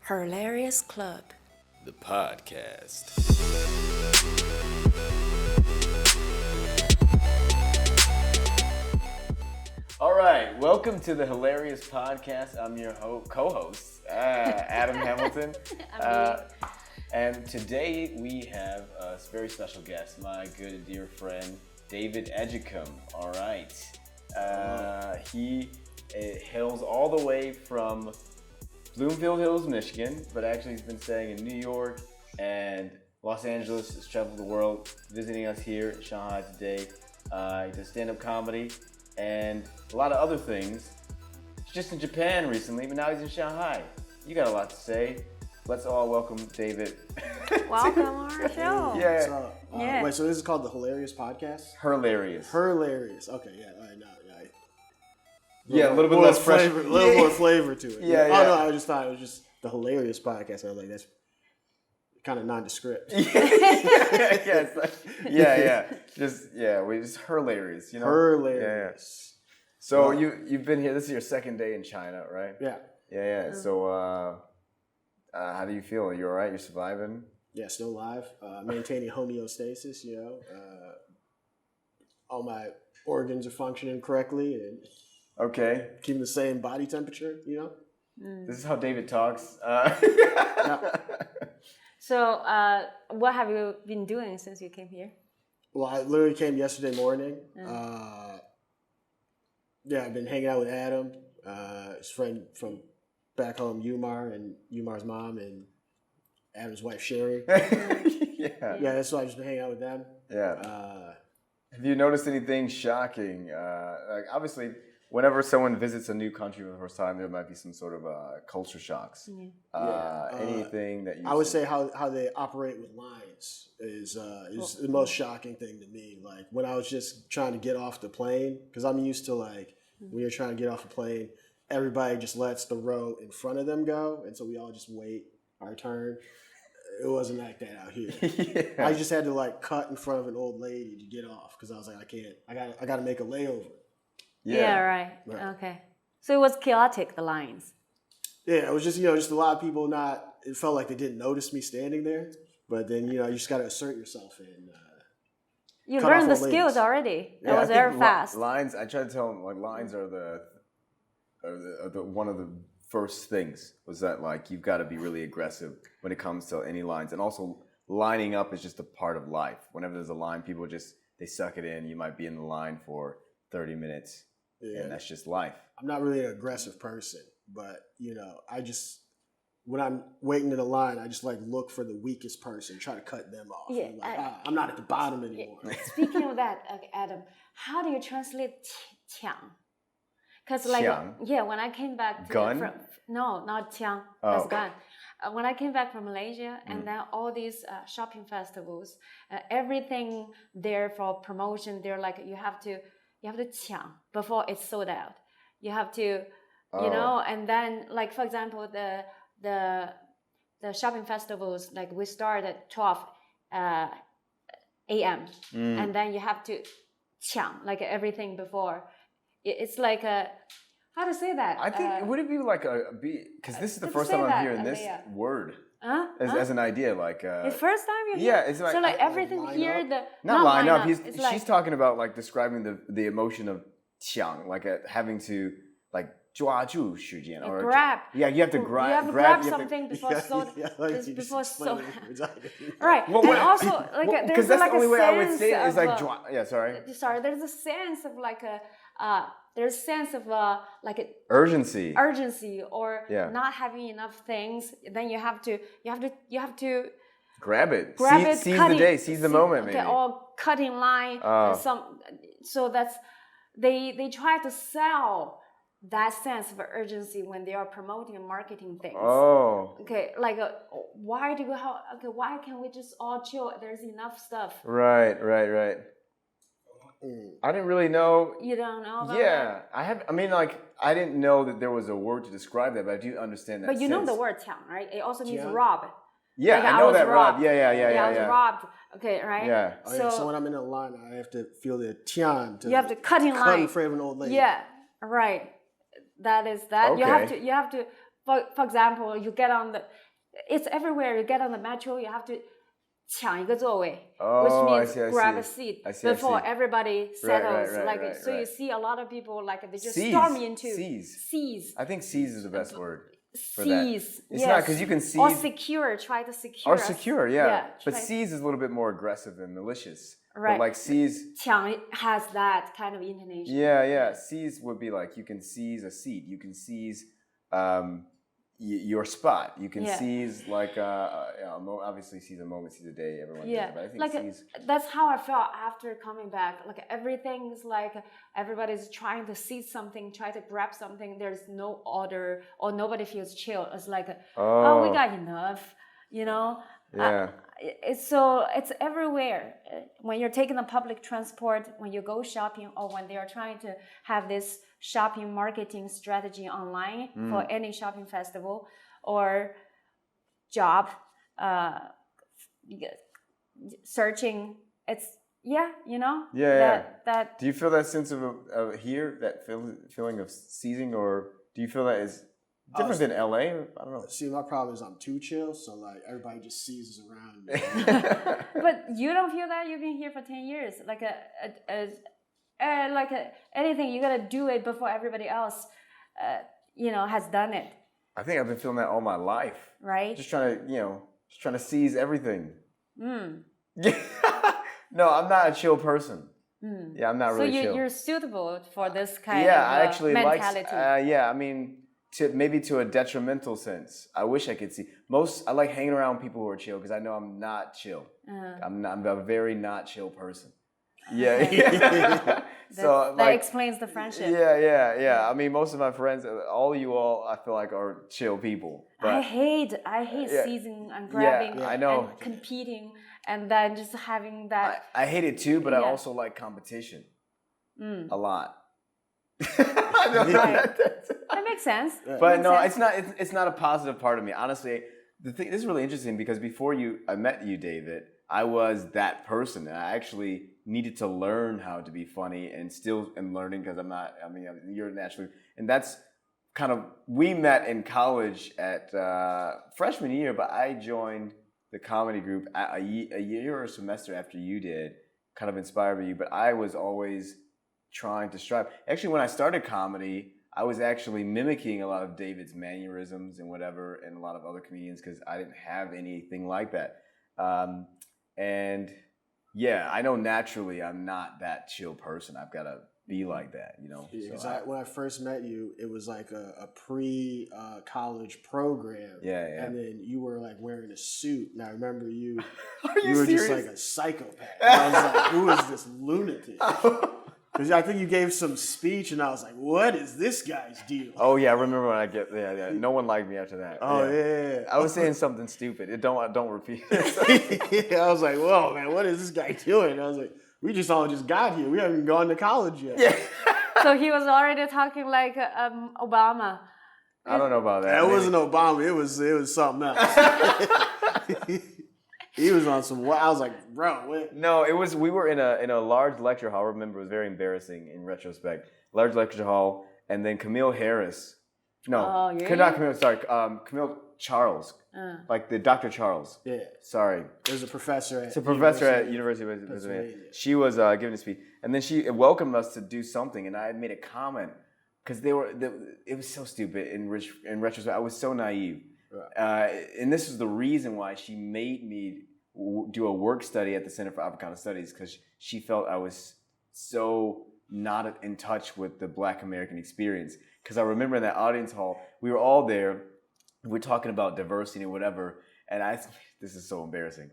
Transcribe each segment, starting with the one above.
Hilarious Club, the podcast. All right, welcome to the Hilarious Podcast. I'm your co-host, Adam Hamilton. And today we have a very special guest, my good and dear friend, David Edgecombe. All right. He hails all the way from Bloomfield Hills, Michigan, but actually he's been staying in New York and Los Angeles. Has traveled the world, visiting us here in Shanghai today. He does stand-up comedy and a lot of other things. He's just in Japan recently, but now he's in Shanghai. You got a lot to say. Let's all welcome David. welcome on our show. Yeah. So, Wait, so this is called the Hilarious Podcast? Hilarious. Hilarious. Okay, yeah, all right, now, Yeah, a little bit less flavor, a little more flavor to it. Yeah. Oh no, I just thought it was just the Hilarious Podcast. I was like, that's kind of nondescript. Yeah, we just hilarious, you know. Hilarious. Yeah. So you've been here. This is your second day in China, right? Yeah. Yeah. So how do you feel? Are you all right? You're surviving? Yeah, still alive. Maintaining homeostasis. You know, all my organs are functioning correctly and. Okay. Keeping the same body temperature, you know? This is how David talks. So, what have you been doing since you came here? Well, I literally came yesterday morning. I've been hanging out with Adam, his friend from back home, Umar, and Umar's mom, and Adam's wife, Sherry. Yeah, that's why I've just been hanging out with them. Yeah. Have you noticed anything shocking? Like, obviously, whenever someone visits a new country for the first time, there might be some sort of culture shocks. Anything that you I would say how they operate with lines is the most shocking thing to me. Like when I was just trying to get off the plane, because I'm used to like when you're trying to get off a plane, everybody just lets the row in front of them go, and so we all just wait our turn. It wasn't like that out here. Yeah. I just had to like cut in front of an old lady to get off because I was like, I got to make a layover. Yeah, right. Okay. So it was chaotic, the lines. Yeah, it was just, just a lot of people it felt like they didn't notice me standing there. But then, you just got to assert yourself and you learned the skills already. That was very fast. Lines, I try to tell them, like, lines are the one of the first things was that, like, you've got to be really aggressive when it comes to any lines. And also, lining up is just a part of life. Whenever there's a line, people they suck it in. You might be in the line for 30 minutes. Yeah. And that's just life. I'm not really an aggressive person, but when I'm waiting in a line, I just like look for the weakest person, try to cut them off. Yeah, I'm not at the bottom anymore. Speaking of that, Adam, how do you translate 抢? Because like, when I came back no, not 抢, that's gun. When I came back from Malaysia, and then all these shopping festivals, everything there for promotion, they're like you have to 抢 before it's sold out. You have to, and then like for example the shopping festivals, like we start at 12 a.m. And then you have to 抢 like everything before. It's like how to say that? I think would it be like because this is the first time I'm hearing this word. As an idea, like the first time you hear? Yeah, it's like so like everything here not line up. She's talking about like describing the emotion of 抢, like having to like 抓住时间 or grab. Yeah, you have to grab. You have to grab something before sold. Before sold. Right, well, and also like there's that's like the only way I would say it is like sorry. There's a sense of like there's a sense of like urgency or not having enough things. Then you have to grab it. Seize cutting, the day, seize the moment, maybe. Or cutting line. So that's they try to sell that sense of urgency when they are promoting and marketing things. Oh. Okay, like why can't we just all chill? There's enough stuff. Right. I didn't really know. You don't know about that? I didn't know that there was a word to describe that, but I do understand that. But you know the word 抢, right? It also means rob. Yeah, like I know that rob. Yeah. I was robbed. Okay, right? Yeah. So when I'm in a line, I have to feel the 抢. You have to cut in line. Cut in front of an old lady. Yeah, right. That is that. Okay. You have to for example, you get on it's everywhere. You get on the metro, you have to 抢一个座位, which means grab a seat before everybody settles. So you see a lot of people like they just storm into seize. I think seize is the best word. Seize. It's not because you can seize. Or secure. Try to secure. Or secure, yeah. But seize is a little bit more aggressive and malicious. Right. But like seize. 抢 has that kind of intonation. Yeah. Seize would be like you can seize a seat. You can seize your spot. You can seize like obviously seize a moment, seize a day. Everyone does it, but I think like seize. That's how I felt after coming back. Like everything's like everybody's trying to seize something, try to grab something. There's no order or nobody feels chill. It's like we got enough, you know. Yeah. It's everywhere. When you're taking the public transport, when you go shopping, or when they are trying to have this shopping marketing strategy online for any shopping festival or job, searching. It's you know. That. Do you feel that sense of here, that feeling of seizing, or do you feel that is different than LA? I don't know. See, my problem is I'm too chill, so like everybody just seizes around me. But you don't feel that? You've been here for 10 years. Like anything, you gotta do it before everybody else, has done it. I think I've been feeling that all my life. Right. Just trying to seize everything. No, I'm not a chill person. Yeah, I'm not really chill. So you're suitable for this kind of I actually mentality. I mean, maybe to a detrimental sense. I wish I could see. I like hanging around people who are chill because I know I'm not chill. I'm a very not chill person. Yeah. So that explains the friendship. Yeah. I mean, most of my friends, all of you all, I feel like are chill people. But I hate seizing and grabbing I know. and competing and then just having that. I hate it too, but I also like competition a lot. That makes sense. But no, it's not. It's not a positive part of me. Honestly, this is really interesting because before I met you, David, I was that person, and I actually needed to learn how to be funny, and still am learning because I'm not. I mean, you're naturally, and that's kind of. We met in college at freshman year, but I joined the comedy group a year or a semester after you did. Kind of inspired by you, but I was always trying to strive. Actually, when I started comedy, I was actually mimicking a lot of David's mannerisms and whatever, and a lot of other comedians because I didn't have anything like that. And yeah, I know naturally I'm not that chill person. I've got to be like that, you know. Because when I first met you, it was like a pre-college program. Yeah. And then you were like wearing a suit, and I remember you. You were serious? just like a psychopath. And I was like, who is this lunatic? Because I think you gave some speech, and I was like, what is this guy's deal? Oh, yeah, I remember when no one liked me after that. Oh, yeah. I was saying something stupid. Don't repeat it. I was like, whoa, man, what is this guy doing? And I was like, we just got here. We haven't even gone to college yet. Yeah. So he was already talking like Obama. I don't know about that. It wasn't Obama. It was something else. He was on some. I was like, bro, what? No, it was. We were in a large lecture hall. I remember it was very embarrassing in retrospect. Large lecture hall, and then Camille Harris. No, not Camille. Sorry, Camille Charles. Like the Dr. Charles. Yeah. Sorry. There's a professor at. It's a professor at University of Pennsylvania. She was giving a speech, and then she welcomed us to do something, and I had made a comment because it was so stupid in retrospect. I was so naive. Right. And this is the reason why she made me do a work study at the Center for Africana Studies, because she felt I was so not in touch with the Black American experience. Because I remember in that audience hall, we were all there, we're talking about diversity and whatever, and this is so embarrassing.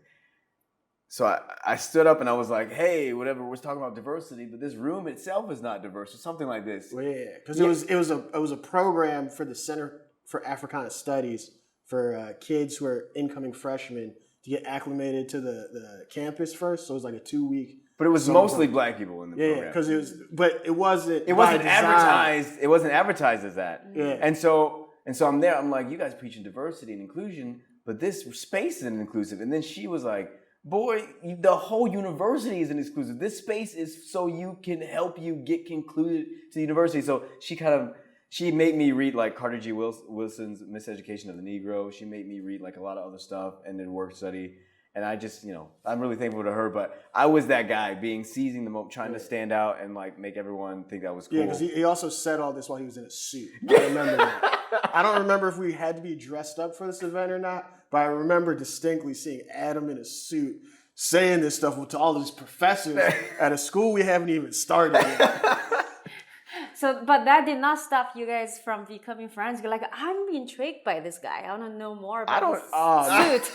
So I stood up and I was like, hey, whatever, we're talking about diversity, but this room itself is not diverse, or something like this. Well, yeah, because it was a program for the Center for Africana Studies for kids who are incoming freshmen to get acclimated to the campus first. So it was like a 2-week. But it was mostly Black people in the program. Yeah, because it wasn't advertised. It wasn't advertised as that. Yeah. And so I'm there. I'm like, you guys preaching diversity and inclusion, but this space isn't inclusive. And then she was like, boy, the whole university isn't exclusive. This space is so you can help you get concluded to the university. So she kind of she made me read like Carter G. Wilson's Miseducation of the Negro. She made me read like a lot of other stuff and then work study. And I just, I'm really thankful to her. But I was that guy seizing the moment, trying to stand out and like make everyone think that was cool. Yeah, because he also said all this while he was in a suit. I remember that. I don't remember if we had to be dressed up for this event or not, but I remember distinctly seeing Adam in a suit saying this stuff to all of his professors at a school we haven't even started yet. So, but that did not stop you guys from becoming friends. You're like, I'm intrigued by this guy. I want to know more about his suit.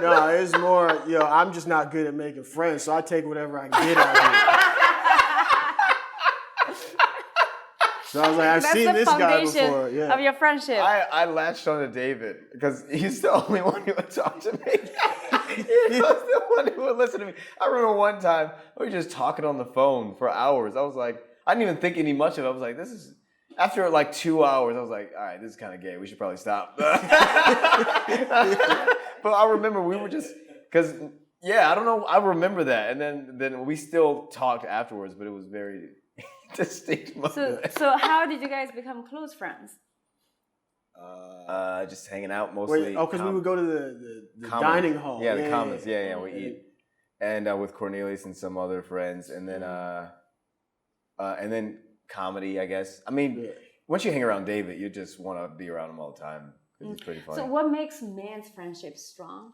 No, it's more, I'm just not good at making friends, so I take whatever I can get out of here. So I was like, I've seen this guy before. Yeah. Of your friendship. I latched on to David because he's the only one who would talk to me. He was the one who would listen to me. I remember one time we were just talking on the phone for hours. I was like, I didn't even think any much of it. I was like, after like 2 hours, I was like, all right, this is kind of gay. We should probably stop. But I remember we were just, because, I don't know. I remember that. And then we still talked afterwards, but it was very distinct. So how did you guys become close friends? Just hanging out mostly. Because we would go to the dining hall. Yeah, the Commons. Yeah, we eat. And with Cornelius and some other friends. And then comedy, I guess. I mean, once you hang around David, you just want to be around him all the time because he's pretty funny. So what makes men's friendship strong?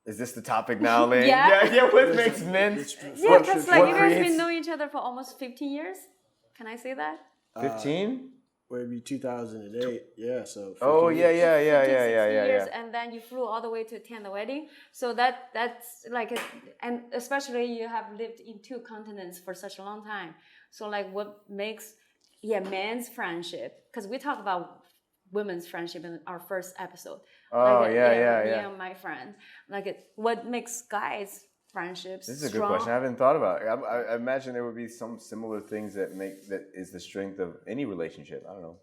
Is this the topic now, Lynn? Yeah. What makes men's? Yeah, because like you guys been knowing each other for almost 15 years. Can I say that? 15? Maybe 2008. Yeah, so. Oh, yeah. Years, and then you flew all the way to attend the wedding. So that's like, and especially you have lived in 2 continents for such a long time. So like, what makes men's friendship? Because we talk about women's friendship in our first episode. Oh, like, yeah. Me and my friend. Like, what makes guys' friendships This is a strong? good question. I haven't thought about it. I imagine there would be some similar things that is the strength of any relationship. I don't know.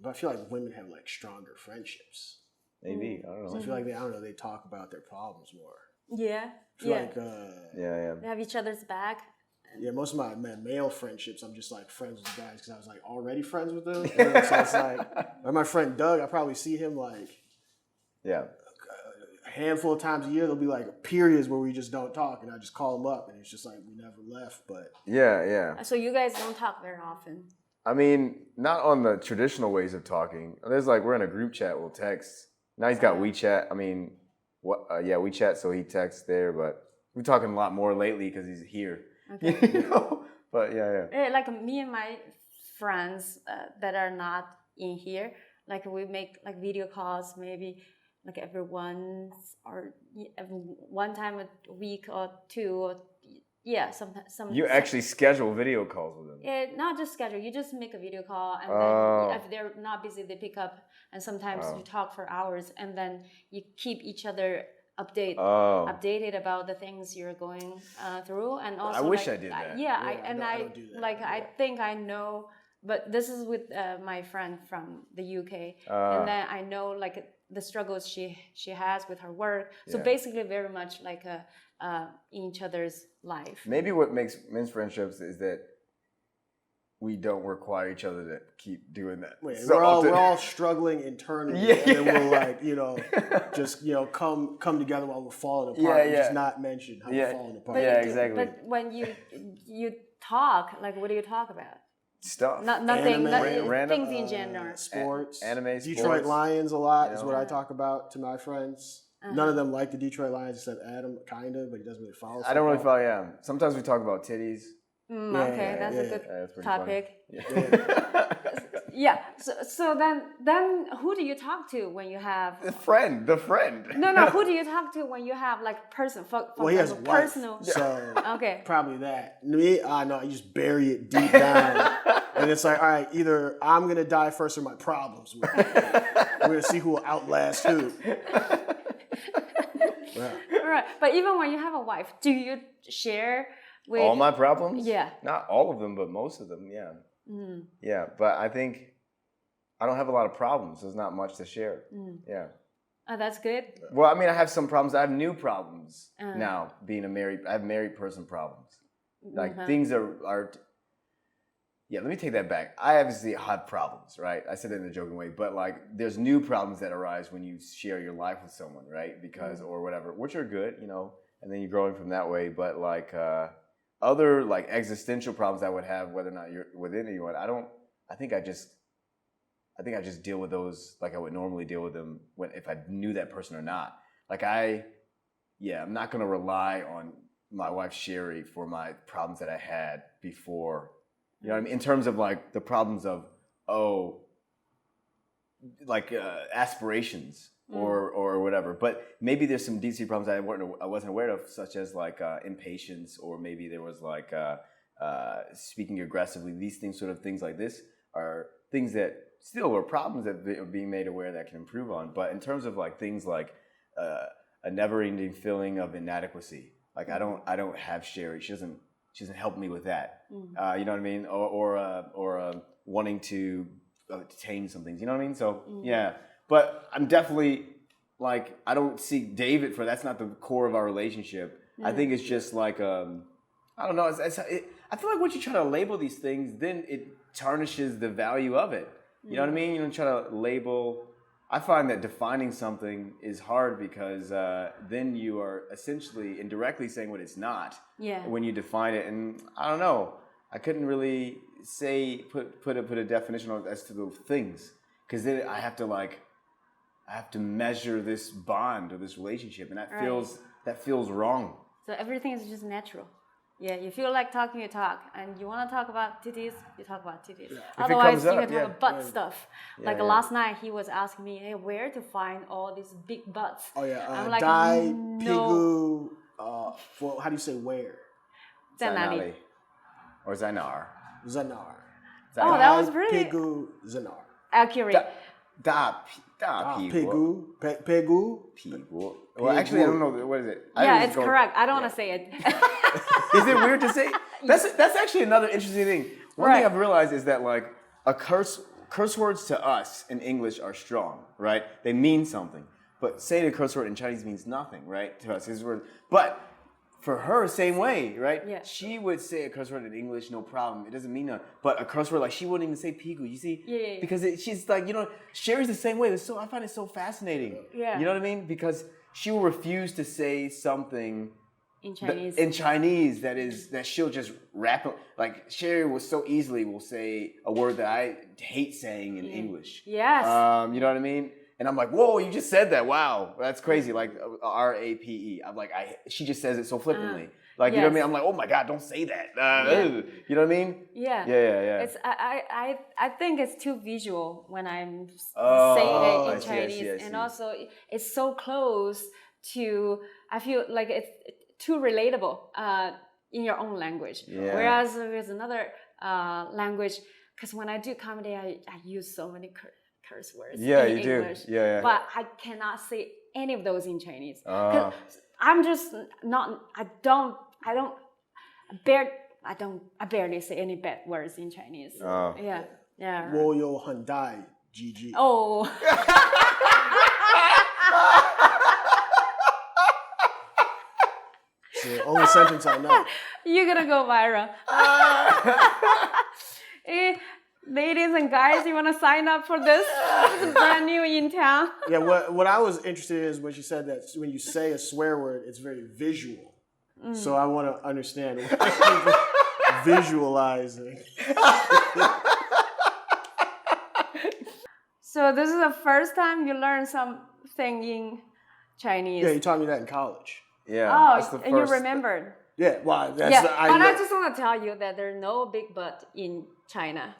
But I feel like women have like stronger friendships. Maybe. I don't know. So I feel like they talk about their problems more. Yeah. I feel like They have each other's back. Yeah, most of my male friendships, I'm just like friends with guys because I was like already friends with them. And so it's like my friend Doug, I probably see him like a handful of times a year. There'll be like periods where we just don't talk, and I just call him up, and it's just like we never left. But So you guys don't talk very often. I mean, not on the traditional ways of talking. There's like we're in a group chat. We'll text. Now he's got WeChat. I mean, WeChat. So he texts there, but we're talking a lot more lately because he's here. Okay. But yeah. Like me and my friends that are not in here, like we make like video calls maybe like every one time a week or 2 or some. You actually schedule video calls with them. Not just schedule. You just make a video call, and then if they're not busy, they pick up. And sometimes you talk for hours, and then you keep each other updated about the things you're going through. And also, I wish I did that. I don't do that. I think I know, but this is with my friend from the UK, and then I know like the struggles she has with her work. So basically, very much like in each other's life. Maybe what makes men's friendships is that we don't require each other to keep doing that. We're all struggling internally, and then we'll like just come together while we're falling apart. And just not mention how we're falling apart. Exactly. But when you talk, like what do you talk about? Stuff. Nothing. Random things in general. Sports. Anime. Detroit Lions a lot is what I talk about to my friends. None of them like the Detroit Lions except Adam, kind of, but he doesn't really follow football. I don't really follow, Sometimes we talk about titties. Okay, that's a good topic. Yeah. So then who do you talk to when you have the friend? No, who do you talk to when you have like person? Well, he has a personal. Wife, so okay, probably that. Me, no, you just bury it deep down, and it's like, all right, either I'm gonna die first or my problems. We're gonna see who will outlast who. Right, but even when you have a wife, do you share with all my problems? Yeah, not all of them, but most of them. Yeah. Yeah, but I think I don't have a lot of problems. There's not much to share. Yeah. Oh, that's good. Well, I mean, I have some problems. I have new problems now. I have married person problems. Like things are let me take that back. I obviously have problems, right? I said that in a joking way, but like there's new problems that arise when you share your life with someone, right? Because, or whatever, which are good, you know, and then you're growing from that way. But like other like existential problems I would have, whether or not you're within anyone, I think I just deal with those like I would normally deal with them if I knew that person or not. Like I'm not going to rely on my wife Sherry for my problems that I had before. You know what I mean? In terms of like the problems of, aspirations or whatever. But maybe there's some DC problems I wasn't aware of, such as like impatience, or maybe there was like speaking aggressively. These things like this are things that still are problems that are being made aware that I can improve on. But in terms of like things like a never-ending feeling of inadequacy, like I don't have Sherry. She doesn't help me with that. You know what I mean? Or wanting to attain some things. You know what I mean? So yeah. But I'm definitely like, I don't seek David for that's not the core of our relationship. I think it's just like I don't know. I feel like once you try to label these things, then it tarnishes the value of it. You know what I mean? You don't try to label. I find that defining something is hard because then you are essentially indirectly saying what it's not. Yeah. When you define it, and I don't know, I couldn't really say put a definition on as to the things, because then I have to measure this bond or this relationship, and that feels wrong. So everything is just natural. Yeah, you feel like talking, you talk, and you want to talk about titties, you talk about titties. Yeah. Otherwise, you can talk about butt stuff. Like last night, he was asking me, "Hey, where to find all these big butts?" Oh yeah, I'm like, Dai, no. Pigu. How do you say where? 在哪里? Or Zanar. Zanar. Oh, that was pretty Pigu Zanar. accurate. Da Pigu. Pigu. Well, actually, I don't know. What is it? Yeah, it's correct. I don't want to say it. Is it weird to say? That's actually another interesting thing. One thing I've realized is that like curse words to us in English are strong, right? They mean something. But saying a curse word in Chinese means nothing, right? To us, but for her, same way, right? Yeah. She would say a curse word in English, no problem. It doesn't mean nothing. But a curse word, like she wouldn't even say pigu. You see? Yeah. Because she's like, you know, Sherry's the same way. I find it so fascinating. Yeah. You know what I mean? Because she will refuse to say something in Chinese that she'll just wrap up. Like Sherry will say a word that I hate saying in English. Yes. You know what I mean? And I'm like, whoa, you just said that. Wow, that's crazy. Like RAPE. I'm like, she just says it so flippantly. Like, you know what I mean? I'm like, oh my God, don't say that. You know what I mean? Yeah. Yeah. It's I think it's too visual when I'm saying it in Chinese. I see. And also it's so close to, I feel like it's too relatable in your own language. Yeah. Whereas with another language, because when I do comedy, I use so many curse words in English. Do. Yeah. But I cannot say any of those in Chinese. I'm just not. I barely say any bad words in Chinese. Yeah. 我有很大 GG. Oh. It's the only sentence I know. You're gonna go viral. Ladies and guys, you want to sign up for this? It's brand new in town. Yeah, what I was interested in is when she said that when you say a swear word, it's very visual. So I want to understand visualizing. So this is the first time you learn something in Chinese. Yeah, you taught me that in college. Yeah. Oh, and you remembered. Yeah, well, that's I just want to tell you that there's no big butt in China.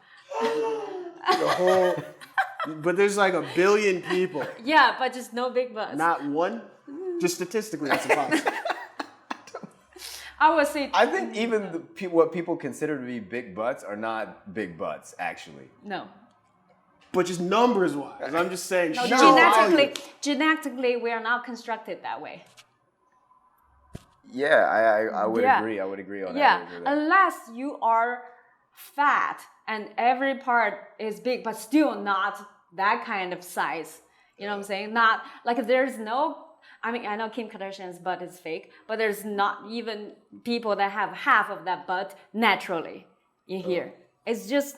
But there's like 1 billion people. Yeah, but just no big butts. Not one? Just statistically, that's impossible. I would say. I think even what people consider to be big butts are not big butts, actually. No. But just numbers wise, I'm just saying. No, genetically, we are not constructed that way. Yeah, I would agree. I would agree on that. Yeah, unless you are fat and every part is big, but still not that kind of size. You know what I'm saying? Not like there's no. I mean, I know Kim Kardashian's butt is fake, but there's not even people that have half of that butt naturally in here. It's just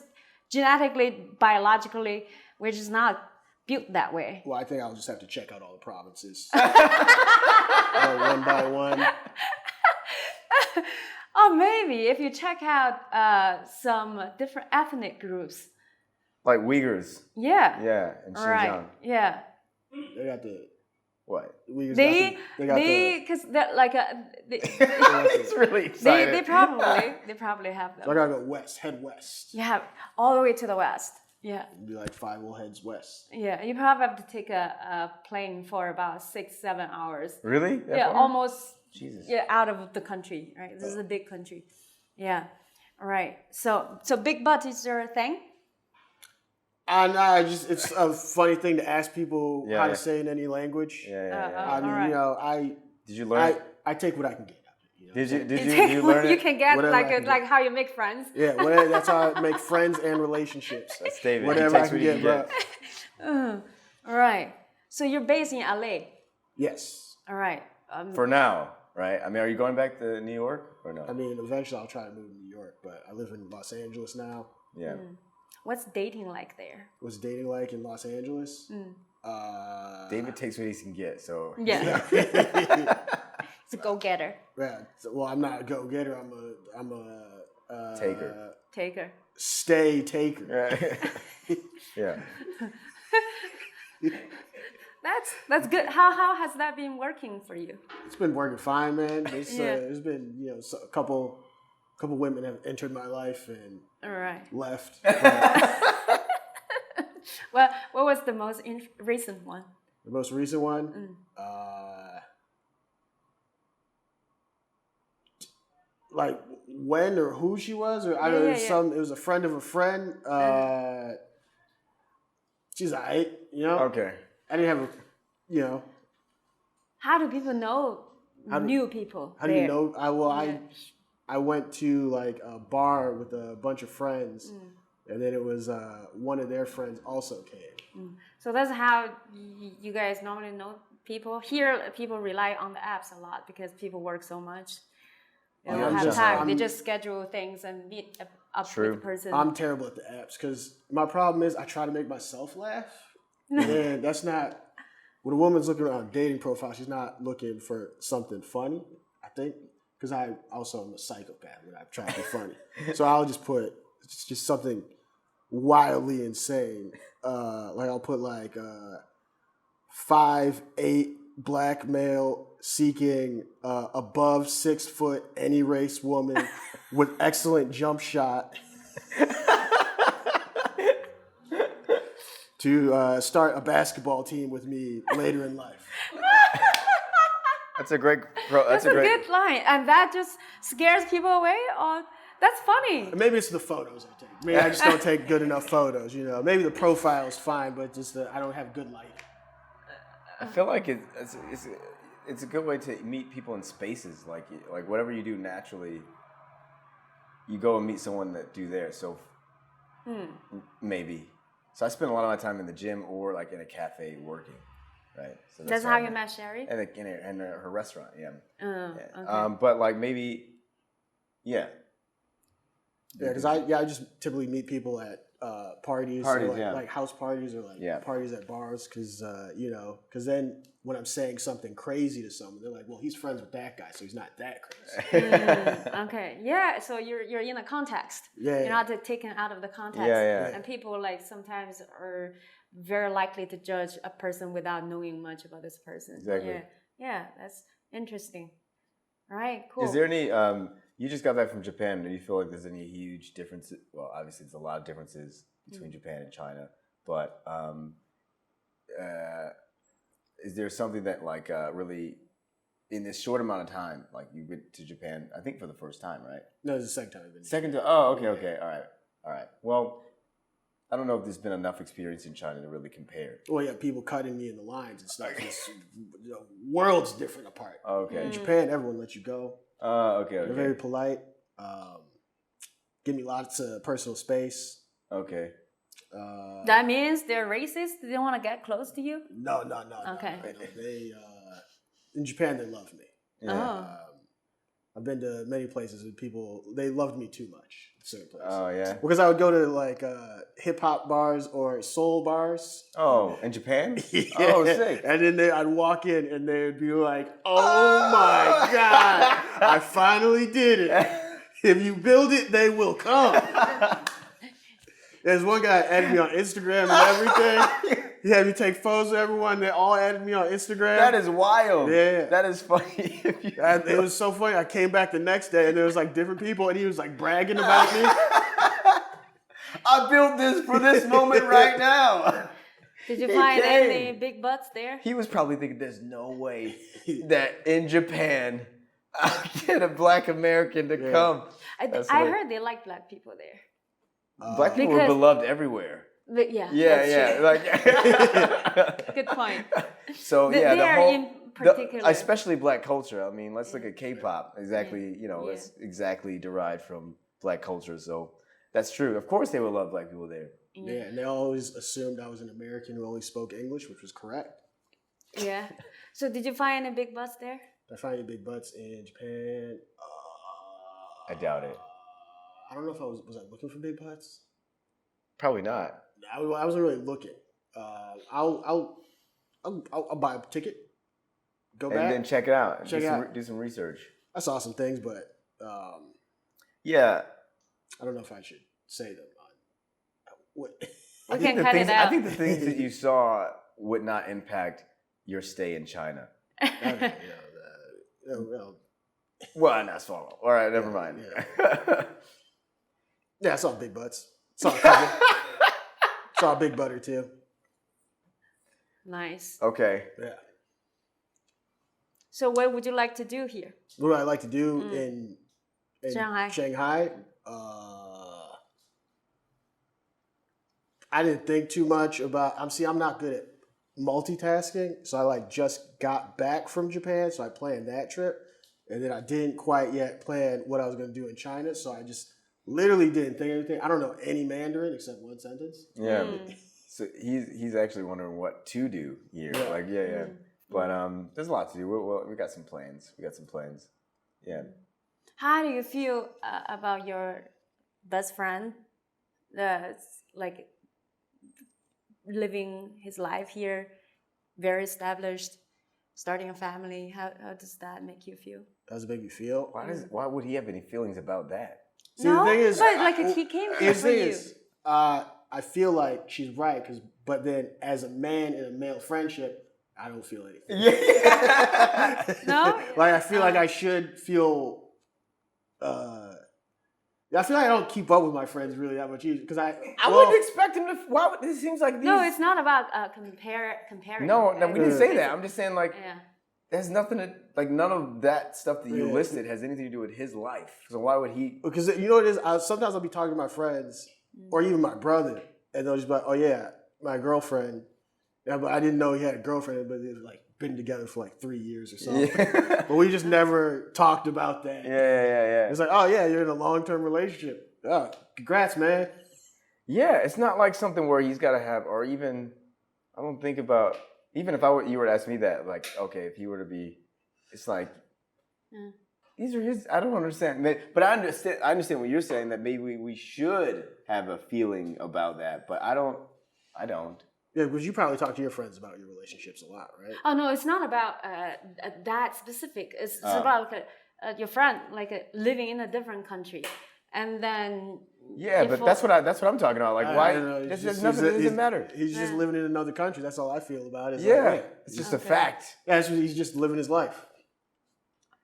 genetically, biologically, we're just not built that way. Well, I think I'll just have to check out all the provinces. One by one. Or maybe if you check out some different ethnic groups. Like Uyghurs. Yeah. Yeah, in Xinjiang. Right. Yeah. They got the... What? Uyghurs They got because they're like He's really excited. they probably have them. So I gotta go west, head west. Yeah, all the way to the west. Yeah. It'd be like 5 will heads west. Yeah, you probably have to take a plane for about 6-7 hours. Really? That Yeah, far? almost. Jesus. Yeah, out of the country, right? This is a big country. Yeah. All right. So big butt is your thing? It's a funny thing to ask people how to say in any language. I mean, right. Did you learn? I take what I can get out of it. Did you learn it? You can get Whatever like how you make friends. Yeah, that's how I make friends and relationships. That's David. Whatever I can get, bro. All right. So you're based in LA. Yes. All right. For now, right? I mean, are you going back to New York or no? I mean, eventually I'll try to move to New York, but I live in Los Angeles now. Yeah. What's dating like there? What's dating like in Los Angeles? David takes what he can get, so yeah. It's a go-getter. Yeah. Well, I'm not a go-getter. I'm a taker. Stay taker. Yeah. That's good. How has that been working for you? It's been working fine, man. There's been a couple women have entered my life and left. Well, what was the most recent one? The most recent one? Like when or who she was, or I don't know. It was a friend of a friend. She's alright, Okay. I didn't have How do people know new people? How do you know? I went to like a bar with a bunch of friends, and then it was one of their friends also came. So that's how you guys normally know people. Here, people rely on the apps a lot because people work so much. They don't have time. They just schedule things and meet up with the person. I'm terrible at the apps because my problem is I try to make myself laugh. And that's not... When a woman's looking on a dating profile, she's not looking for something funny, I think. Because I also am a psychopath when I try to be funny. So I'll just put just something wildly insane. Like I'll put like 5'8" black male seeking above 6 foot any race woman with excellent jump shot to start a basketball team with me later in life. That's a great. That's a good line, and that just scares people away. Or that's funny. Maybe it's the photos I take. Maybe I just don't take good enough photos. Maybe the profile is fine, but just I don't have good lighting. I feel like it's a good way to meet people in spaces. Like whatever you do naturally, you go and meet someone that do there. So maybe. So I spend a lot of my time in the gym or like in a cafe working. Right. So that's how you met Sherry? In her restaurant, yeah. Okay. But like maybe, yeah. Yeah, because I just typically meet people at parties or like house parties or like parties at bars because because then when I'm saying something crazy to someone, they're like, well, he's friends with that guy, so he's not that crazy. Okay. Yeah. So you're in a context. Yeah. You're not taken out of the context. Yeah. And people like sometimes are very likely to judge a person without knowing much about this person. Exactly. Yeah, that's interesting. All right, cool. Is there any, you just got back from Japan, do you feel like there's any huge differences? Well, obviously there's a lot of differences between Japan and China, but is there something that like really, in this short amount of time, like you went to Japan, I think for the first time, right? No, it's the second time I've been. Second time, okay, all right. Well, I don't know if there's been enough experience in China to really compare. Well, yeah, people cutting me in the lines and stuff. It's worlds different apart. Okay. In Japan, everyone lets you go. Okay. They're very polite. Give me lots of personal space. Okay. That means they're racist? They don't want to get close to you? No. Okay. They in Japan, they love me. Yeah. I've been to many places and people, they loved me too much. Certain places. Oh, yeah? Because I would go to like hip-hop bars or soul bars. Oh, in Japan? Yeah. Oh, sick. And then I'd walk in and they'd be like, oh my God, I finally did it. If you build it, they will come. There's one guy that added me on Instagram and everything. He had me take photos of everyone. They all added me on Instagram. That is wild. Yeah. That is funny. It was so funny. I came back the next day and there was like different people and he was like bragging about me. I built this for this moment right now. Did you find any big butts there? He was probably thinking, there's no way that in Japan I'll get a black American to come. I heard they like black people there. Black people are beloved everywhere. Yeah. Like good point. So they are in particular, especially black culture. I mean, let's look at K-pop. Exactly, that's exactly derived from black culture. So that's true. Of course, they would love black people there. Yeah, and they always assumed I was an American who only spoke English, which was correct. Yeah. So did you find any big butts there? Did I find any big butts in Japan? I doubt it. I don't know if I was I looking for big butts? Probably not. I wasn't really looking. I'll buy a ticket, go back, and then check it out. Do some research. I saw some things, but yeah, I don't know if I should say them. I can cut it out. I think the things that you saw would not impact your stay in China. Well, that's all. All right, never mind. Yeah, I saw big butts. Saw a couple. Saw a big butt or two. Nice. Okay. Yeah. So what would you like to do here? What do I like to do in Shanghai? I didn't think too much about. I'm not good at multitasking, so I just got back from Japan, so I planned that trip, and then I didn't quite yet plan what I was going to do in China, so I just literally didn't think anything. I don't know any Mandarin except one sentence. Yeah. So he's actually wondering what to do here. Yeah. But there's a lot to do. We got some plans. Yeah. How do you feel about your best friend? Living his life here, very established, starting a family. How does that make you feel? How does it make me feel? Why would he have any feelings about that? See, the thing is, but he came here for you. I feel like she's right, but then as a man in a male friendship, I don't feel anything. Yeah. No? I feel like I should feel. I feel like I don't keep up with my friends really that much either, because I wouldn't expect him to. Why would it seems like these? No, it's not about comparing. No, we didn't say that. I'm just saying there's nothing to none of that stuff that you listed has anything to do with his life. So why would he? Because you know what it is. Sometimes I'll be talking to my friends or even my brother, and they'll just be like, "Oh yeah, my girlfriend." Yeah, but I didn't know he had a girlfriend, but they've been together for 3 years or something. Yeah. But we just never talked about that. Yeah. It's like, oh yeah, you're in a long-term relationship. Oh, congrats, man. Yeah, it's not like something where he's got to have, or even, I don't think about, even if you were to ask me that, okay, if he were to be, it's these are his, I don't understand. But I understand what you're saying, that maybe we should have a feeling about that, but I don't. Yeah, because you probably talk to your friends about your relationships a lot, right? Oh no, it's not about that specific. It's about your friend living in a different country, and then. Yeah, but that's what I'm talking about. Why? There's nothing. It doesn't matter. He's just living in another country. That's all I feel about it. It's just a fact. Yeah, he's just living his life.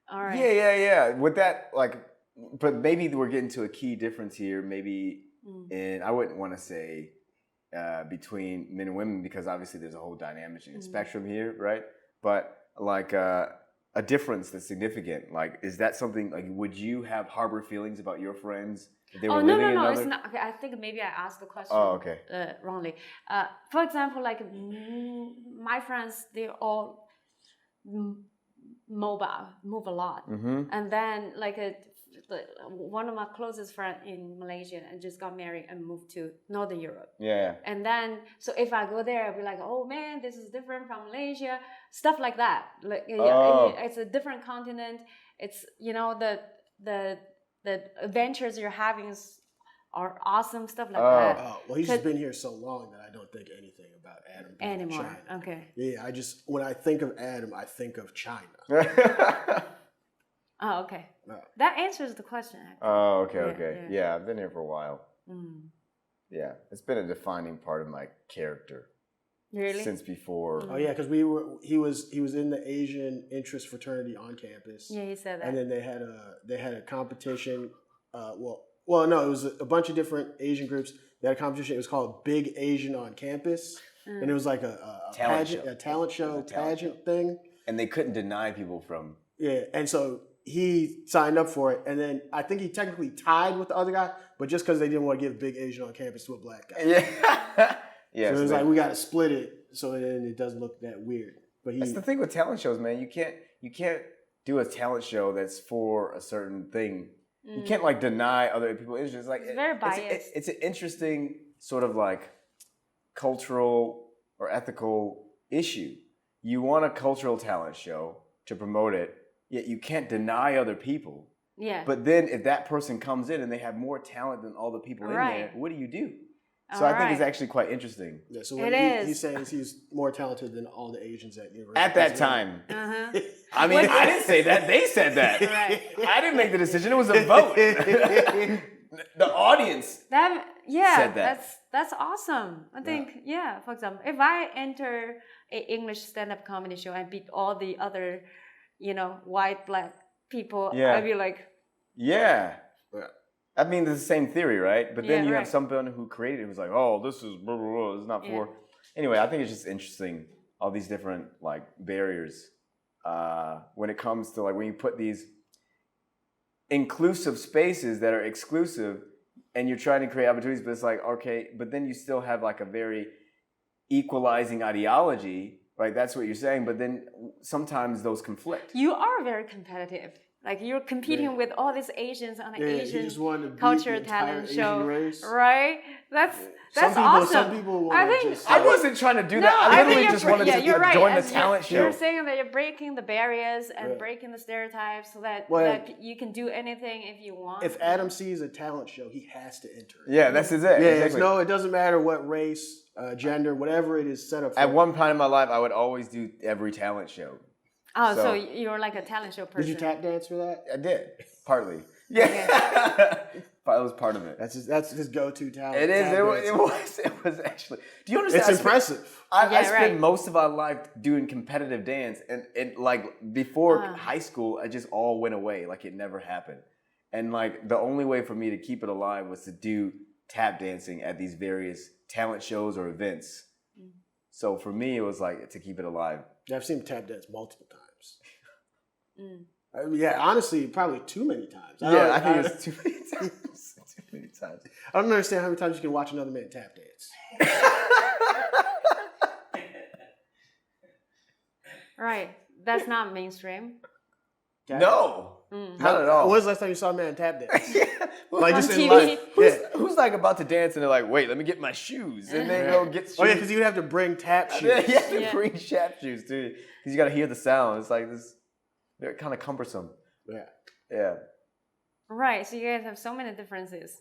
All right. Yeah. With that, but maybe we're getting to a key difference here. Maybe, and I wouldn't want to say. Between men and women, because obviously there's a whole dynamic and spectrum here, right? But a difference that's significant. Is that something would you have harbor feelings about your friends if they were living in another? It's not. Okay, I think maybe I asked the question wrongly. For example, my friends, they're all mobile, move a lot, and then one of my closest friends in Malaysia and just got married and moved to Northern Europe. Yeah. And then, so if I go there, I'll be like, oh man, this is different from Malaysia, stuff like that. Like, it's a different continent. It's, you know, the adventures you're having are awesome, stuff like that. Oh, well, he's just been here so long that I don't think anything about Adam being in China. Okay. Yeah, when I think of Adam, I think of China. Oh, okay. That answers the question. Actually. Oh, okay. Yeah, I've been here for a while. Yeah, it's been a defining part of my character. Really? Since before. Oh yeah, because he was in the Asian interest fraternity on campus. Yeah, he said that. And then they had a competition. Well, no, it was a bunch of different Asian groups. They had a competition. It was called Big Asian on Campus, and it was like a talent show pageant thing. And they couldn't deny people from. Yeah, and so he signed up for it, and then I think he technically tied with the other guy, but just because they didn't want to give Big Asian on Campus to a black guy. Yeah. Yeah. So it was like we got to split it so then it doesn't look that weird. But that's the thing with talent shows, man. You can't do a talent show that's for a certain thing. You can't like deny other people interests. It's like it's very biased. It's an interesting sort of like cultural or ethical issue. You want a cultural talent show to promote it, yet you can't deny other people. Yeah. But then if that person comes in and they have more talent than all the people in there, what do you do? So I think it's actually quite interesting. Yeah, so he says he's more talented than all the Asians at university. At that time. I mean, I didn't say that. They said that. Right. I didn't make the decision. It was a vote. The audience said that. That's awesome. I think, for example, if I enter an English stand-up comedy show and beat all the other, white, black people, I'd be like... Yeah. I mean, it's the same theory, right? But then you have someone who created it who's like, oh, this is blah, blah, blah. It's not for... Anyway, I think it's just interesting, all these different, like, barriers when it comes to, like, when you put these inclusive spaces that are exclusive and you're trying to create opportunities, but it's like, okay, but then you still have, like, a very equalizing ideology, right? That's what you're saying, but then sometimes those conflict. You are very competitive. Like you're competing with all these Asians on an Asian culture talent show, right? That's awesome. Some people I wasn't trying to do that. I literally just wanted to join the talent show. You're saying that you're breaking the barriers and breaking the stereotypes so that you can do anything if you want. If Adam sees a talent show, he has to enter it. Yeah, that's it. Yeah, exactly. It doesn't matter what race, gender, whatever it is set up for. At one point in my life, I would always do every talent show. Oh, so you're like a talent show person. Did you tap dance for that? I did, partly. Yeah, that was part of it. That's his go-to talent. It is. It was actually. Do you understand? It's impressive. I spent most of my life doing competitive dance, and like before high school, I just all went away. Like it never happened. And like the only way for me to keep it alive was to do tap dancing at these various talent shows or events. So for me, it was like to keep it alive. Yeah, I've seen tap dance multiple times. Honestly, probably too many times. I think it's too many times. Too many times. I don't understand how many times you can watch another man tap dance. Right. That's not mainstream. No. Not at all. When was the last time you saw a man tap dance? Like just in life. Who's like about to dance and they're like, wait, let me get my shoes. And then go get shoes. Oh yeah, because you have to bring tap shoes. You have to bring tap shoes, dude. Because you got to hear the sound. It's like this, they're kind of cumbersome. Yeah. Right, so you guys have so many differences.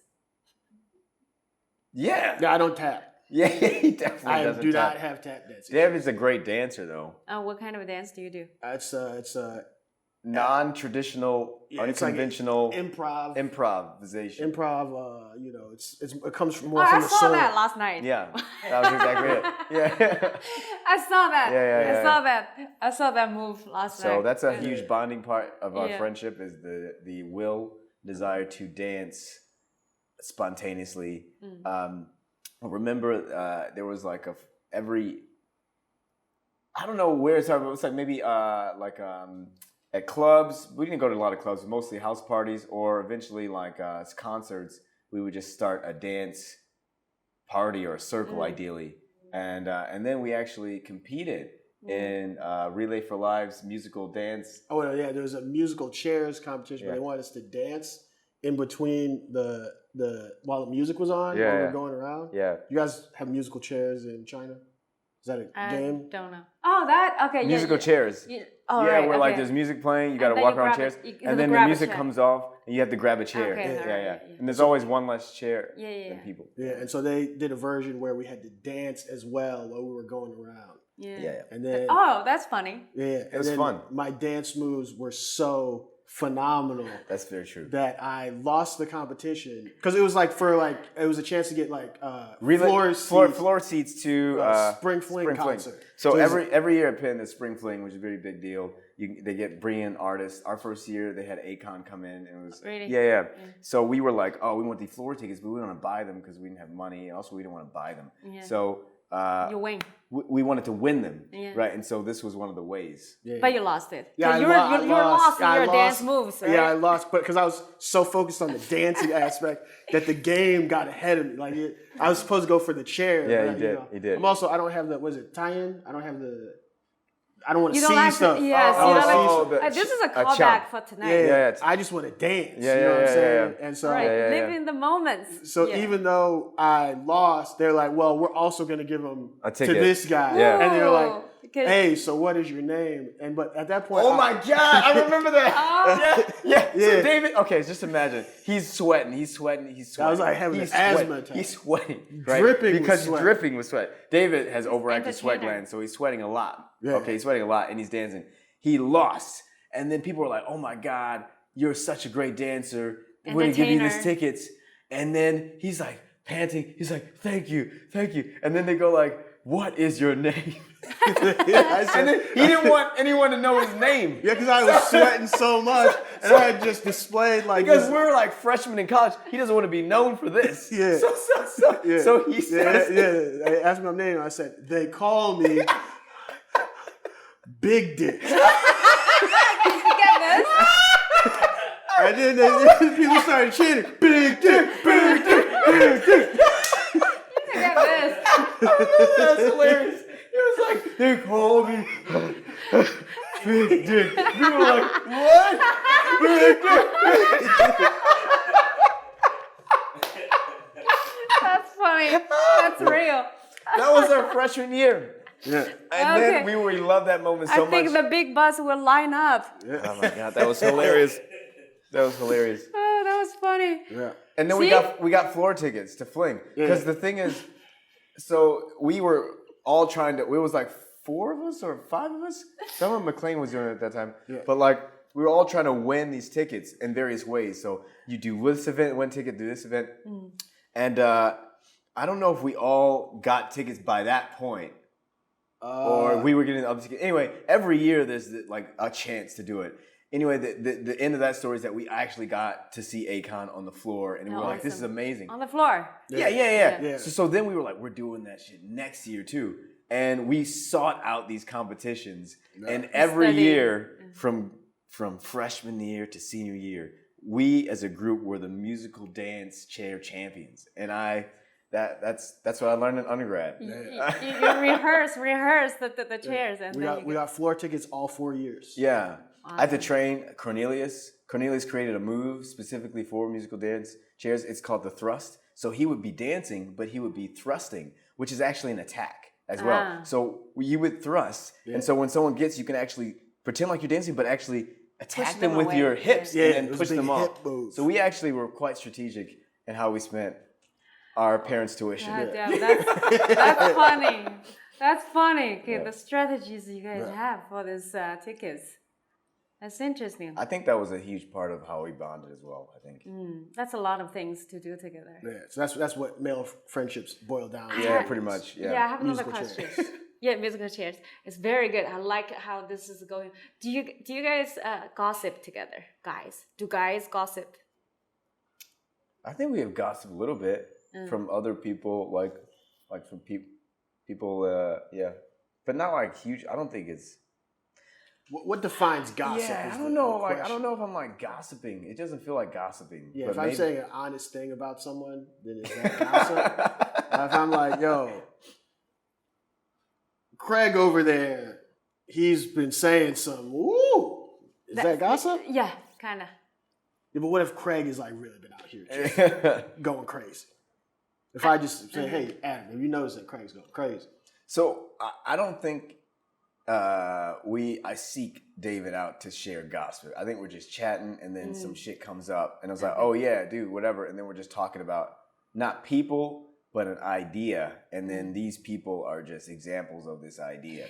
Yeah. Yeah, I don't tap. Yeah, he definitely doesn't. I do not have tap dancing. David's a great dancer, though. What kind of a dance do you do? It's non-traditional, unconventional, like improvisation. Improv, it comes from more from from the soul. I saw that last night. Yeah, that was exactly it. Yeah. I saw that. Yeah. I saw that. I saw that move last night. So that's a huge bonding part of our friendship is the desire to dance spontaneously. Remember, there was like I don't know where it's at, but it was like maybe at clubs. We didn't go to a lot of clubs, mostly house parties, or eventually like concerts. We would just start a dance party or a circle, ideally, and then we actually competed in Relay for Lives musical dance. Oh yeah, there was a musical chairs competition where they wanted us to dance, in between the while the music was on, while we were going around. Yeah. You guys have musical chairs in China? Is that a game? I don't know. Oh, that okay. Musical chairs. Oh, yeah, right, where like there's music playing, you got to then walk you around grab chairs, it. and then the music comes off, and you have to grab a chair. Okay, yeah. And there's always one less chair than people. Yeah, and so they did a version where we had to dance as well while we were going around. Yeah. And then that's funny. Yeah, it was fun. My dance moves were so phenomenal. That's very true. That I lost the competition because it was it was a chance to get floor seats to Spring Fling concert. So every year at Penn, there's Spring Fling, which is a very big deal. They get brilliant artists. Our first year, they had Akon come in, and it was really yeah. So we were like, oh, we want these floor tickets, but we don't want to buy them because we didn't have money, and also we didn't want to buy them. Yeah. So you win. We wanted to win them, right? And so this was one of the ways. Yeah. But you lost it. Yeah, you were lost in your dance moves, right? Yeah, I lost, but because I was so focused on the dancing aspect that the game got ahead of me. I was supposed to go for the chair. Yeah, you did. I don't have tie-in? I don't want to see stuff. Yes, this is a callback for tonight. Yeah. I just want to dance. Yeah, you know what I'm saying? Yeah. And so live in the moments. So even though I lost, they're like, well, we're also going to give them a ticket to this guy. Yeah. And they're like, hey, so what is your name? But at that point, my God, I remember that. Yeah. So David, just imagine he's sweating. I was like having an asthma attack. He's sweating, right? Dripping with sweat. David has overactive sweat glands, so he's sweating a lot. Yeah. Okay, he's sweating a lot, and he's dancing. He lost, and then people were like, "Oh my God, you're such a great dancer. We're gonna give you these tickets." And then he's like panting. He's like, "Thank you." And then they go like, "What is your name?" And then he didn't want anyone to know his name. Yeah, because I was sweating so much, and I had just displayed because we're like freshmen in college. He doesn't want to be known for this. Yeah. So he says, They asked me my name. I said, they call me Big Dick. Did you get this? And then people started chanting, Big Dick, Big Dick, Big Dick. Get this. That's hilarious. It was like, they call me Big Dick. People were like, what? Big Dick. That's funny. That's real. That was our freshman year. Yeah. And then we loved that moment so much. I think the big bus will line up. Yeah. Oh my God, that was hilarious. Oh, that was funny. Yeah. And then we got floor tickets to Fling. Because the thing is, so we were all trying to, it was like 4 of us or 5 of us? Someone McLean was doing it at that time. Yeah. But like, we were all trying to win these tickets in various ways. So you do this event, win ticket, do this event. And I don't know if we all got tickets by that point. Or we were getting other tickets. Anyway, every year there's like a chance to do it. Anyway, the end of that story is that we actually got to see Akon on the floor, and we were like, "This is amazing." On the floor. Yeah. So then we were like, "We're doing that shit next year too," and we sought out these competitions, and every year from freshman year to senior year, we as a group were the musical dance chair champions, and that's what I learned in undergrad. You rehearse the chairs, and we got floor tickets all 4 years. Yeah. Awesome. I had to train Cornelius. Cornelius created a move specifically for musical dance chairs. It's called the thrust. So he would be dancing, but he would be thrusting, which is actually an attack as well. So you would thrust, and so when someone gets, you can actually pretend like you're dancing, but actually attack them with your hips and then push them off. So we actually were quite strategic in how we spent our parents' tuition. That's funny. That's funny. Okay, the strategies you guys have for these tickets. That's interesting. I think that was a huge part of how we bonded as well, I think. That's a lot of things to do together. Yeah, so that's what male friendships boil down to. Yeah, pretty much. Yeah, I have another question. Musical chairs. It's very good. I like how this is going. Do you guys gossip together, guys? Do guys gossip? I think we have gossiped a little bit from other people, like from people, but not like huge. I don't think it's. What defines gossip? Yeah, I don't know. I don't know if I'm like gossiping. It doesn't feel like gossiping. Yeah, if I'm saying an honest thing about someone, then is that gossip? If I'm like, yo, Craig over there, he's been saying something. Woo! Is that gossip? Yeah, kind of. Yeah, but what if Craig is like really been out here just going crazy? If I just say, hey, Adam, have you noticed that Craig's going crazy? So I don't think I seek David out to share gossip. I think we're just chatting, and then some shit comes up, and I was like, oh yeah, dude, whatever. And then we're just talking about not people, but an idea, and then these people are just examples of this idea.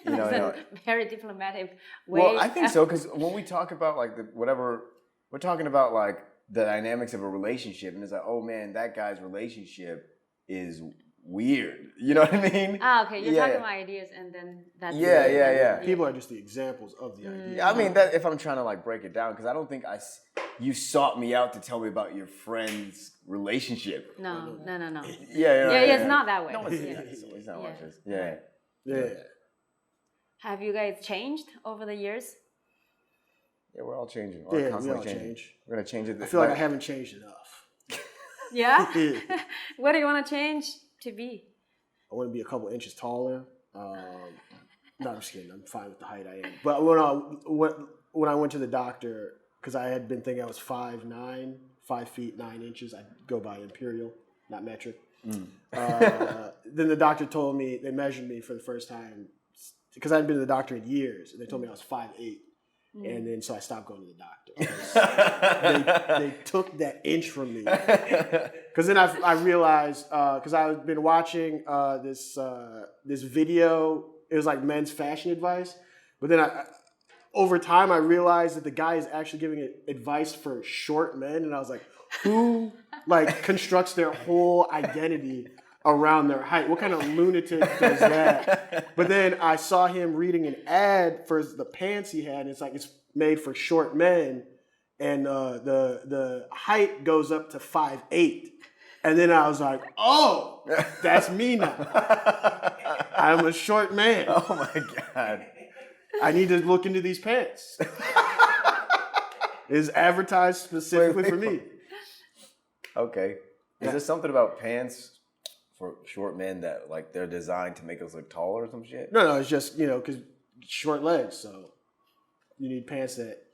You know, That's a very diplomatic way. Well, I think so, because when we talk about like whatever, we're talking about like the dynamics of a relationship, and it's like, oh man, that guy's relationship is weird. You know what I mean? Okay, you're talking about ideas, and then that's yeah. People are just the examples of the idea. I mean, that if I'm trying to like break it down, because I don't think you sought me out to tell me about your friend's relationship. No. Yeah, it's not that way. No, it's not like this. Yeah. Have you guys changed over the years? Yeah, we're all changing. We're constantly all changing. change. We're gonna change it. I feel like I haven't changed enough. Yeah? What do you want to change to be? I want to be a couple inches taller. No, I'm just kidding. I'm fine with the height I am. But when I went to the doctor, because I had been thinking I was 5'9", 5 feet 9 inches. I go by imperial, not metric. Then the doctor told me, they measured me for the first time, because I hadn't been to the doctor in years, and they told me I was 5'8". And then so I stopped going to the doctor. They took that inch from me. Because then I realized, because I've been watching this video, it was like men's fashion advice. But then over time I realized that the guy is actually giving advice for short men. And I was like, who like constructs their whole identity around their height? What kind of lunatic does that? But then I saw him reading an ad for the pants he had, and it's like it's made for short men, and the height goes up to 5'8". And then I was like, oh, that's me now. I'm a short man. Oh my God. I need to look into these pants. It's advertised specifically for me. Okay. Is there something about pants for short men that like they're designed to make us look taller or some shit? No, it's just, because short legs, so you need pants that,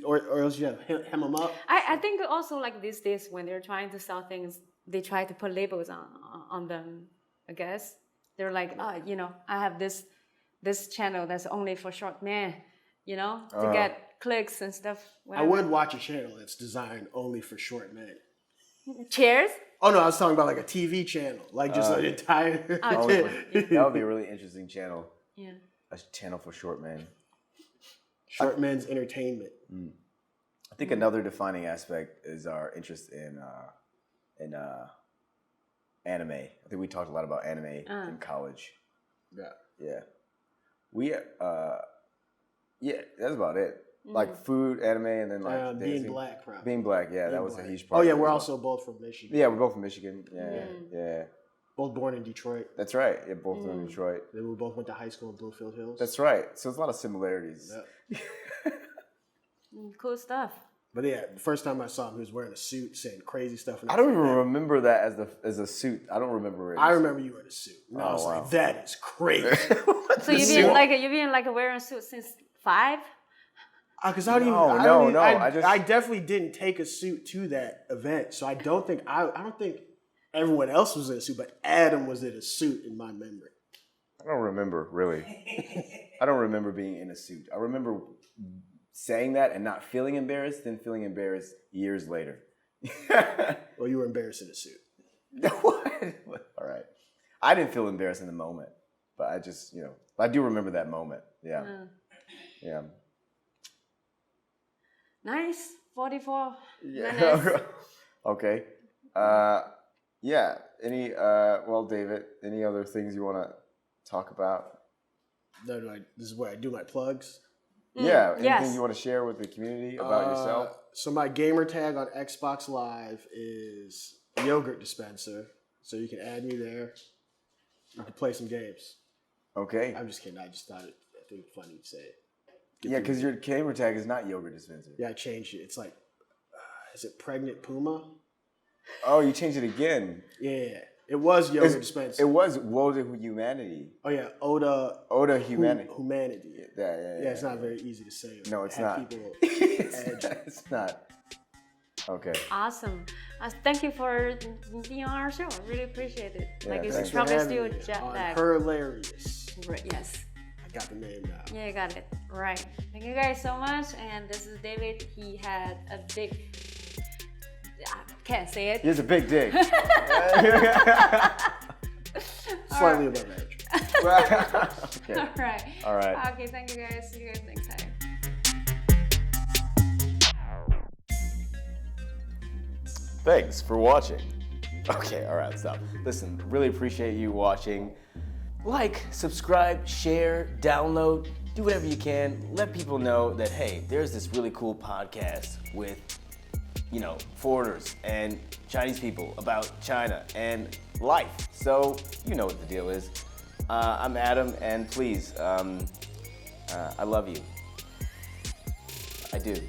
or else you have to hem them up. I think also like these days when they're trying to sell things, they try to put labels on them, I guess. They're like, I have this channel that's only for short men, to get clicks and stuff. Whatever. I would watch a channel that's designed only for short men. Cheers? Oh no, I was talking about like a TV channel, like just an entire. That would be a really interesting channel. Yeah. A channel for short men. Short men's entertainment. I think another defining aspect is our interest in anime. I think we talked a lot about anime in college. Yeah. We that's about it. Like food, anime, and then like being black, probably. Being black, that was a huge part. Oh yeah, we're also both from Michigan. Yeah, we're both from Michigan. Yeah. Both born in Detroit. That's right. Yeah, both from Detroit. Then we both went to high school in Bluefield Hills. That's right. So there's a lot of similarities. Yep. Cool stuff. But yeah, the first time I saw him, he was wearing a suit, saying crazy stuff. I don't even remember that as a suit. I don't remember it. I remember you were in a suit. And I was like, that is crazy. So you've been wearing a suit since 5? Because I definitely didn't take a suit to that event, so I don't think everyone else was in a suit, but Adam was in a suit in my memory. I don't remember really. I don't remember being in a suit. I remember saying that and not feeling embarrassed, then feeling embarrassed years later. Well, you were embarrassed in a suit. What? All right. I didn't feel embarrassed in the moment, but I just, I do remember that moment. Yeah. Yeah. Nice. 44 minutes. Yeah. Okay. Yeah. David, any other things you want to talk about? No, this is where I do my plugs. Yeah. Anything you want to share with the community about yourself? So my gamer tag on Xbox Live is yogurt dispenser. So you can add me there. You can play some games. Okay. I'm just kidding. I just thought I think it's funny to say it. Yeah, because your gamer tag is not yogurt dispenser. Yeah, I changed it. It's like, is it Pregnant Puma? Oh, you changed it again. Yeah. It was yogurt dispenser. It was Woda Humanity. Oh, yeah. Oda Humanity. Humanity. Yeah, it's not very easy to say. No, it's not. People it's not. Okay. Awesome. Thank you for being on our show. I really appreciate it. Yeah, like, thanks it's for probably having still me jet on lag. Hilarious. Right, yes. I got the name now. Yeah, you got it. Right. Thank you guys so much. And this is David. He had a big. I can't say it. He has a big dick. Slightly above average. Okay. All right. All right. Okay, thank you guys. See you guys next time. Thanks for watching. Okay, all right, stop. Listen, really appreciate you watching. Like, subscribe, share, download, do whatever you can. Let people know that, hey, there's this really cool podcast with, foreigners and Chinese people about China and life. So, you know what the deal is. I'm Adam, and please, I love you. I do.